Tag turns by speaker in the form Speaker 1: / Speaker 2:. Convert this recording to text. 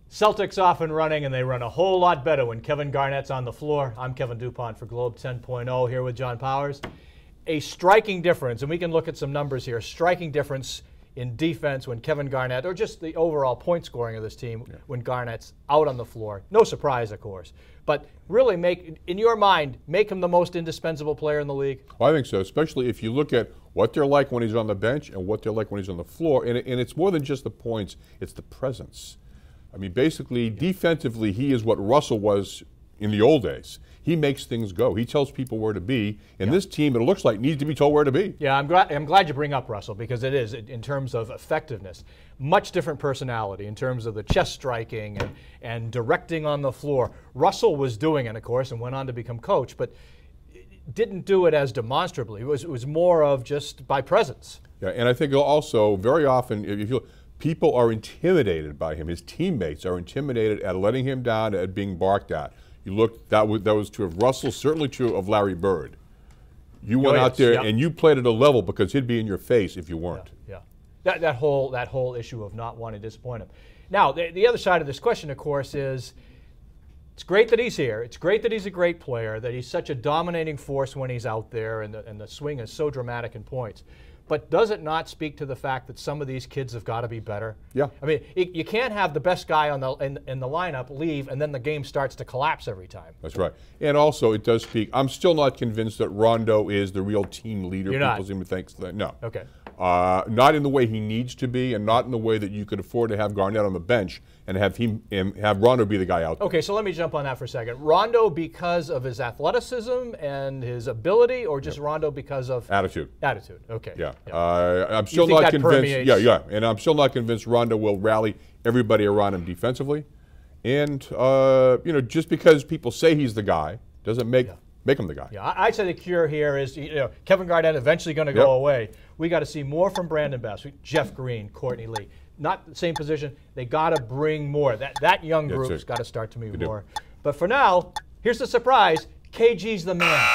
Speaker 1: Celtics off and running, and they run a whole lot better when Kevin Garnett's on the floor. I'm Kevin Dupont for Globe 10.0 here with John Powers. A striking difference, and we can look at some numbers here, striking difference in defense when Kevin Garnett, or just the overall point scoring of this team, when Garnett's out on the floor. No surprise, of course. But really in your mind, make him the most indispensable player in the league?
Speaker 2: Well, I think so, especially if you look at what they're like when he's on the bench and what they're like when he's on the floor. And it's more than just the points, it's the presence. I mean, basically, defensively, he is what Russell was in the old days. He makes things go. He tells people where to be. And this team, it looks like, needs to be told where to be.
Speaker 1: Yeah, I'm glad you bring up Russell, because it is, in terms of effectiveness, much different personality in terms of the chest striking and directing on the floor. Russell was doing it, of course, and went on to become coach, but didn't do it as demonstrably. It was more of just by presence.
Speaker 2: Yeah, and I think also, very often, if you people are intimidated by him. His teammates are intimidated at letting him down, at being barked at. You look, that was true of Russell, certainly true of Larry Bird. You went out there and you played at a level because he'd be in your face if you weren't.
Speaker 1: Yeah. That whole issue of not wanting to disappoint him. Now, the other side of this question, of course, is it's great that he's here. It's great that he's a great player, that he's such a dominating force when he's out there, and the swing is so dramatic in points. But does it not speak to the fact that some of these kids have got to be better?
Speaker 2: Yeah.
Speaker 1: I mean, you can't have the best guy in the lineup leave and then the game starts to collapse every time.
Speaker 2: That's right. And also, it does speak. I'm still not convinced that Rondo is the real team leader.
Speaker 1: You're
Speaker 2: People
Speaker 1: not?
Speaker 2: seem to think that. No.
Speaker 1: Okay.
Speaker 2: Not in the way he needs to be, and not in the way that you could afford to have Garnett on the bench and have Rondo be the guy out there.
Speaker 1: Okay, so let me jump on that for a second. Rondo because of his athleticism and his ability, or just Rondo because of
Speaker 2: attitude?
Speaker 1: Attitude. Okay.
Speaker 2: Yeah. I'm still not convinced. Yeah, and I'm still not convinced Rondo will rally everybody around him defensively. And just because people say he's the guy doesn't make him the guy.
Speaker 1: Yeah, I'd say the cure here is, Kevin Garnett eventually going to go away. We got to see more from Brandon Best, Jeff Green, Courtney Lee. Not the same position. They got to bring more. That young group's got to start to move more. But for now, here's the surprise. KG's the man.